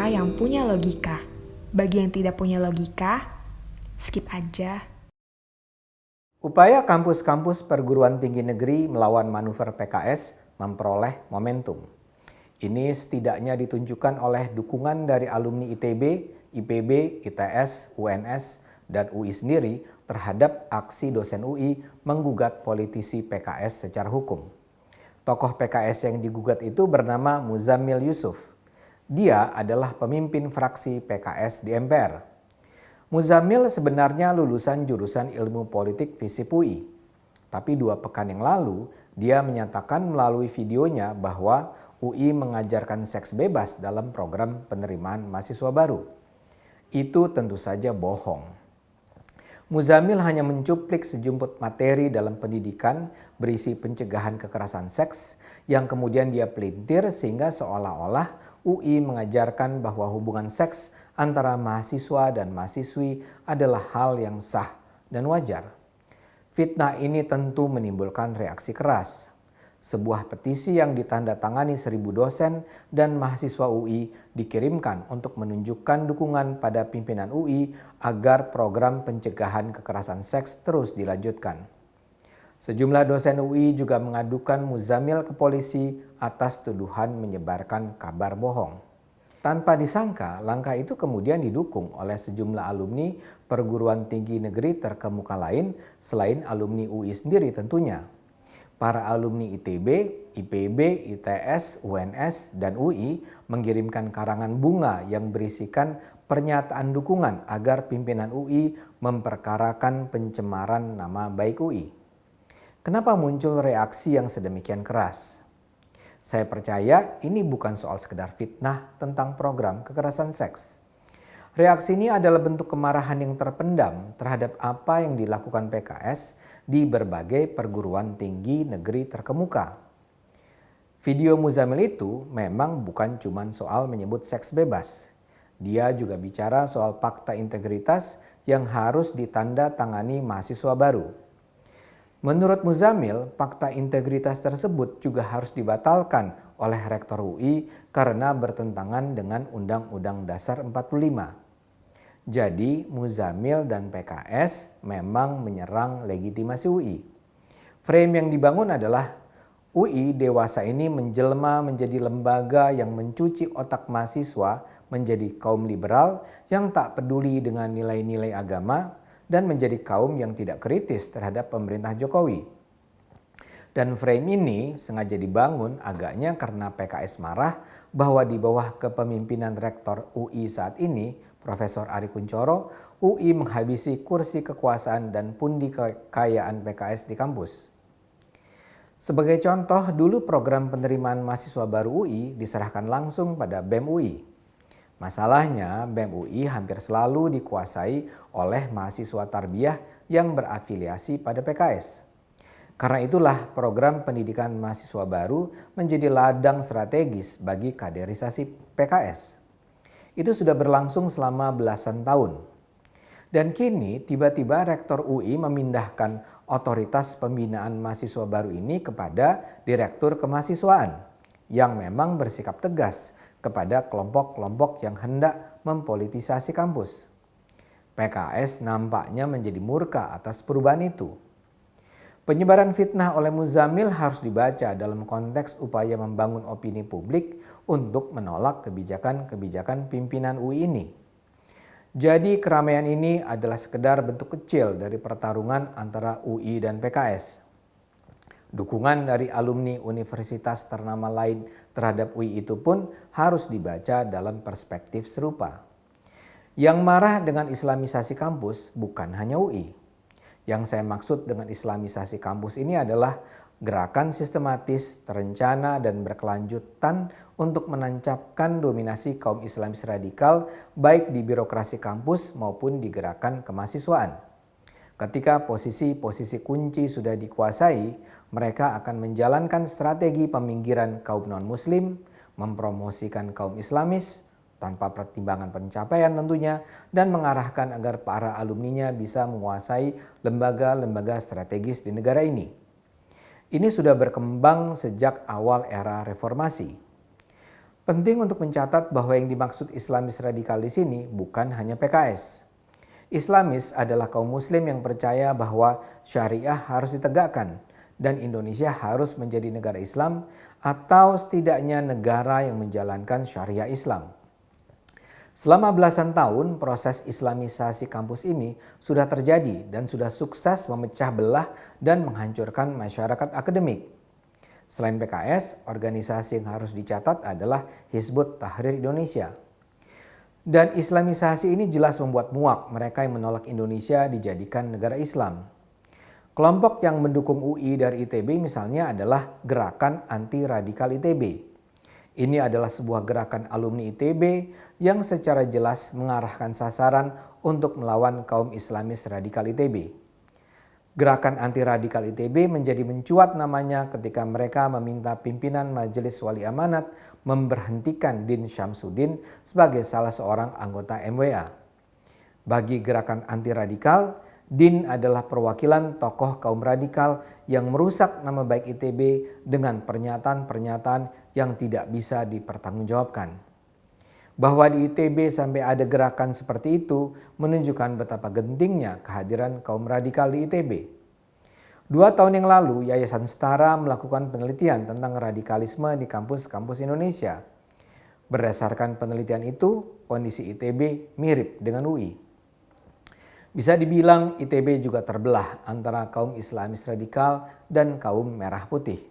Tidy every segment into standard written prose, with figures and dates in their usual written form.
cerita yang punya logika. Bagi yang tidak punya logika, skip aja. Upaya kampus-kampus perguruan tinggi negeri melawan manuver PKS memperoleh momentum. Ini setidaknya ditunjukkan oleh dukungan dari alumni ITB, IPB, ITS, UNS, dan UI sendiri terhadap aksi dosen UI menggugat politisi PKS secara hukum. Tokoh PKS yang digugat itu bernama Muzammil Yusuf. Dia adalah pemimpin fraksi PKS di MPR. Muzammil sebenarnya lulusan jurusan Ilmu Politik FISIP UI. Tapi 2 pekan yang lalu, dia menyatakan melalui videonya bahwa UI mengajarkan seks bebas dalam program penerimaan mahasiswa baru. Itu tentu saja bohong. Muzammil hanya mencuplik sejumput materi dalam pendidikan berisi pencegahan kekerasan seks yang kemudian dia pelintir sehingga seolah-olah UI mengajarkan bahwa hubungan seks antara mahasiswa dan mahasiswi adalah hal yang sah dan wajar. Fitnah ini tentu menimbulkan reaksi keras. Sebuah petisi yang ditandatangani 1.000 dosen dan mahasiswa UI dikirimkan untuk menunjukkan dukungan pada pimpinan UI agar program pencegahan kekerasan seks terus dilanjutkan. Sejumlah dosen UI juga mengadukan Muzammil ke polisi atas tuduhan menyebarkan kabar bohong. Tanpa disangka, langkah itu kemudian didukung oleh sejumlah alumni perguruan tinggi negeri terkemuka lain selain alumni UI sendiri tentunya. Para alumni ITB, IPB, ITS, UNS, dan UI mengirimkan karangan bunga yang berisikan pernyataan dukungan agar pimpinan UI memperkarakan pencemaran nama baik UI. Kenapa muncul reaksi yang sedemikian keras? Saya percaya ini bukan soal sekedar fitnah tentang program kekerasan seks. Reaksi ini adalah bentuk kemarahan yang terpendam terhadap apa yang dilakukan PKS di berbagai perguruan tinggi negeri terkemuka. Video Muzammil itu memang bukan cuma soal menyebut seks bebas. Dia juga bicara soal fakta integritas yang harus ditanda tangani mahasiswa baru. Menurut Muzammil, fakta integritas tersebut juga harus dibatalkan oleh Rektor UI karena bertentangan dengan Undang-Undang Dasar 45. Jadi Muzammil dan PKS memang menyerang legitimasi UI. Frame yang dibangun adalah UI dewasa ini menjelma menjadi lembaga yang mencuci otak mahasiswa menjadi kaum liberal yang tak peduli dengan nilai-nilai agama dan menjadi kaum yang tidak kritis terhadap pemerintah Jokowi. Dan frame ini sengaja dibangun agaknya karena PKS marah bahwa di bawah kepemimpinan Rektor UI saat ini, Profesor Ari Kunchoro, UI menghabisi kursi kekuasaan dan pundi kekayaan PKS di kampus. Sebagai contoh, dulu program penerimaan mahasiswa baru UI diserahkan langsung pada BEM UI. Masalahnya, BEM UI hampir selalu dikuasai oleh mahasiswa tarbiyah yang berafiliasi pada PKS. Karena itulah program pendidikan mahasiswa baru menjadi ladang strategis bagi kaderisasi PKS. Itu sudah berlangsung selama belasan tahun. Dan kini tiba-tiba Rektor UI memindahkan otoritas pembinaan mahasiswa baru ini kepada Direktur Kemahasiswaan yang memang bersikap tegas kepada kelompok-kelompok yang hendak mempolitisasi kampus. PKS nampaknya menjadi murka atas perubahan itu. Penyebaran fitnah oleh Muzammil harus dibaca dalam konteks upaya membangun opini publik untuk menolak kebijakan-kebijakan pimpinan UI ini. Jadi keramaian ini adalah sekedar bentuk kecil dari pertarungan antara UI dan PKS. Dukungan dari alumni universitas ternama lain terhadap UI itu pun harus dibaca dalam perspektif serupa. Yang marah dengan islamisasi kampus bukan hanya UI. Yang saya maksud dengan islamisasi kampus ini adalah gerakan sistematis, terencana, dan berkelanjutan untuk menancapkan dominasi kaum Islamis radikal baik di birokrasi kampus maupun di gerakan kemahasiswaan. Ketika posisi-posisi kunci sudah dikuasai, mereka akan menjalankan strategi peminggiran kaum non-muslim, mempromosikan kaum Islamis, tanpa pertimbangan pencapaian tentunya, dan mengarahkan agar para alumninya bisa menguasai lembaga-lembaga strategis di negara ini. Ini sudah berkembang sejak awal era reformasi. Penting untuk mencatat bahwa yang dimaksud Islamis radikal di sini bukan hanya PKS. Islamis adalah kaum muslim yang percaya bahwa syariah harus ditegakkan dan Indonesia harus menjadi negara Islam atau setidaknya negara yang menjalankan syariah Islam. Selama belasan tahun, proses islamisasi kampus ini sudah terjadi dan sudah sukses memecah belah dan menghancurkan masyarakat akademik. Selain PKS, organisasi yang harus dicatat adalah Hizbut Tahrir Indonesia. Dan islamisasi ini jelas membuat muak mereka yang menolak Indonesia dijadikan negara Islam. Kelompok yang mendukung UI dari ITB misalnya adalah Gerakan Anti Radikal ITB. Ini adalah sebuah gerakan alumni ITB yang secara jelas mengarahkan sasaran untuk melawan kaum Islamis radikal ITB. Gerakan Anti Radikal ITB menjadi mencuat namanya ketika mereka meminta pimpinan Majelis Wali Amanat memberhentikan Din Syamsuddin sebagai salah seorang anggota MWA. Bagi Gerakan Anti Radikal, Din adalah perwakilan tokoh kaum radikal yang merusak nama baik ITB dengan pernyataan-pernyataan yang tidak bisa dipertanggungjawabkan. Bahwa di ITB sampai ada gerakan seperti itu menunjukkan betapa gentingnya kehadiran kaum radikal di ITB. 2 tahun yang lalu, Yayasan Setara melakukan penelitian tentang radikalisme di kampus-kampus Indonesia. Berdasarkan penelitian itu, kondisi ITB mirip dengan UI. Bisa dibilang ITB juga terbelah antara kaum Islamis radikal dan kaum merah putih.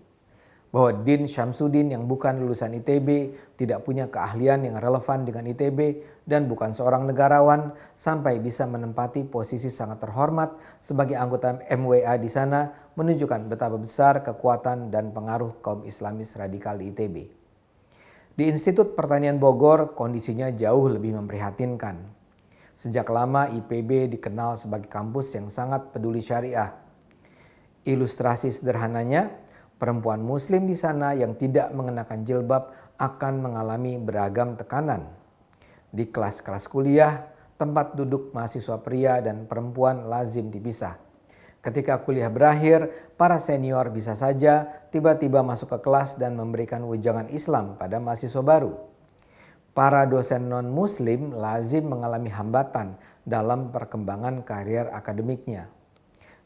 Bahwa Din Syamsuddin yang bukan lulusan ITB tidak punya keahlian yang relevan dengan ITB dan bukan seorang negarawan sampai bisa menempati posisi sangat terhormat sebagai anggota MWA di sana menunjukkan betapa besar kekuatan dan pengaruh kaum Islamis radikal di ITB. Di Institut Pertanian Bogor kondisinya jauh lebih memprihatinkan. Sejak lama IPB dikenal sebagai kampus yang sangat peduli syariah. Ilustrasi sederhananya, perempuan muslim di sana yang tidak mengenakan jilbab akan mengalami beragam tekanan. Di kelas-kelas kuliah, tempat duduk mahasiswa pria dan perempuan lazim dipisah. Ketika kuliah berakhir, para senior bisa saja tiba-tiba masuk ke kelas dan memberikan wejangan Islam pada mahasiswa baru. Para dosen non-muslim lazim mengalami hambatan dalam perkembangan karier akademiknya.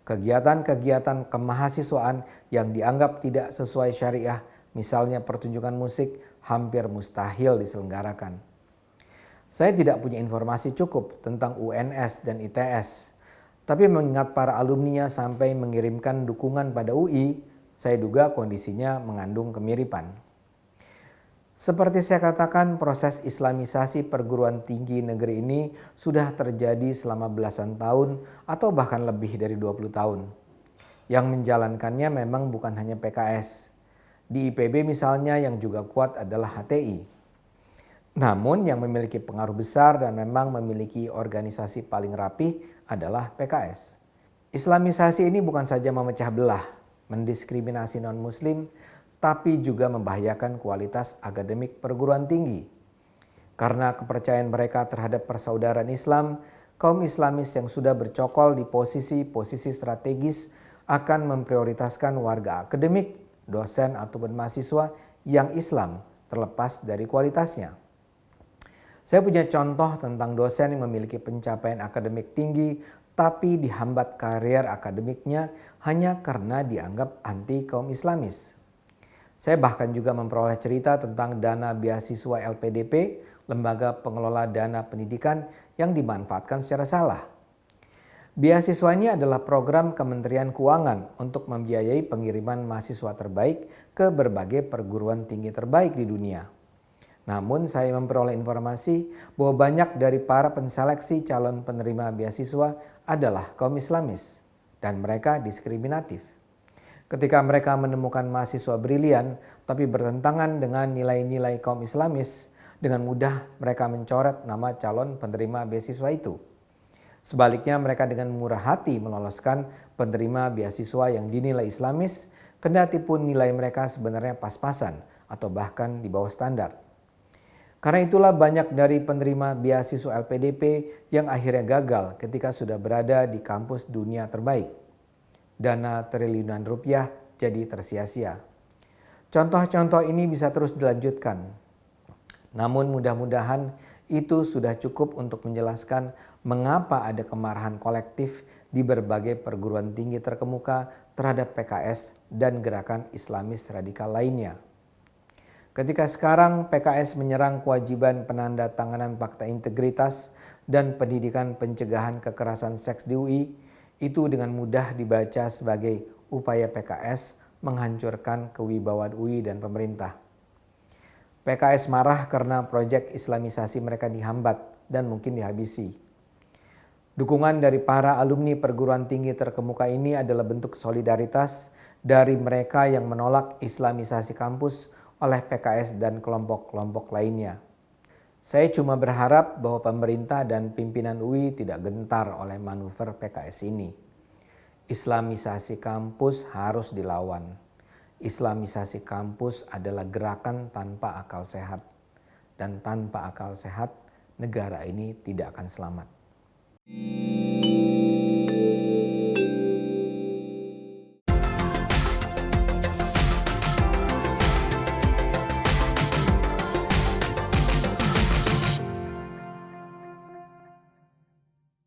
Kegiatan-kegiatan kemahasiswaan yang dianggap tidak sesuai syariah, misalnya pertunjukan musik, hampir mustahil diselenggarakan. Saya tidak punya informasi cukup tentang UNS dan ITS, tapi mengingat para alumninya sampai mengirimkan dukungan pada UI, saya duga kondisinya mengandung kemiripan. Seperti saya katakan, proses islamisasi perguruan tinggi negeri ini sudah terjadi selama belasan tahun atau bahkan lebih dari 20 tahun. Yang menjalankannya memang bukan hanya PKS. Di IPB misalnya yang juga kuat adalah HTI. Namun yang memiliki pengaruh besar dan memang memiliki organisasi paling rapih adalah PKS. Islamisasi ini bukan saja memecah belah, mendiskriminasi non-muslim, tapi juga membahayakan kualitas akademik perguruan tinggi. Karena kepercayaan mereka terhadap persaudaraan Islam, kaum Islamis yang sudah bercokol di posisi-posisi strategis akan memprioritaskan warga akademik, dosen ataupun mahasiswa yang Islam terlepas dari kualitasnya. Saya punya contoh tentang dosen yang memiliki pencapaian akademik tinggi tapi dihambat karier akademiknya hanya karena dianggap anti kaum Islamis. Saya bahkan juga memperoleh cerita tentang dana beasiswa LPDP, Lembaga Pengelola Dana Pendidikan yang dimanfaatkan secara salah. Beasiswa ini adalah program Kementerian Keuangan untuk membiayai pengiriman mahasiswa terbaik ke berbagai perguruan tinggi terbaik di dunia. Namun saya memperoleh informasi bahwa banyak dari para penseleksi calon penerima beasiswa adalah kaum Islamis dan mereka diskriminatif. Ketika mereka menemukan mahasiswa brilian tapi bertentangan dengan nilai-nilai kaum Islamis, dengan mudah mereka mencoret nama calon penerima beasiswa itu. Sebaliknya mereka dengan murah hati meloloskan penerima beasiswa yang dinilai Islamis, kendati pun nilai mereka sebenarnya pas-pasan atau bahkan di bawah standar. Karena itulah banyak dari penerima beasiswa LPDP yang akhirnya gagal ketika sudah berada di kampus dunia terbaik. Dana triliunan rupiah jadi tersia-sia. Contoh-contoh ini bisa terus dilanjutkan. Namun mudah-mudahan itu sudah cukup untuk menjelaskan mengapa ada kemarahan kolektif di berbagai perguruan tinggi terkemuka terhadap PKS dan gerakan Islamis radikal lainnya. Ketika sekarang PKS menyerang kewajiban penandatanganan fakta integritas dan pendidikan pencegahan kekerasan seks di UI, itu dengan mudah dibaca sebagai upaya PKS menghancurkan kewibawaan UI dan pemerintah. PKS marah karena proyek Islamisasi mereka dihambat dan mungkin dihabisi. Dukungan dari para alumni perguruan tinggi terkemuka ini adalah bentuk solidaritas dari mereka yang menolak Islamisasi kampus oleh PKS dan kelompok-kelompok lainnya. Saya cuma berharap bahwa pemerintah dan pimpinan UI tidak gentar oleh manuver PKS ini. Islamisasi kampus harus dilawan. Islamisasi kampus adalah gerakan tanpa akal sehat. Dan tanpa akal sehat, negara ini tidak akan selamat.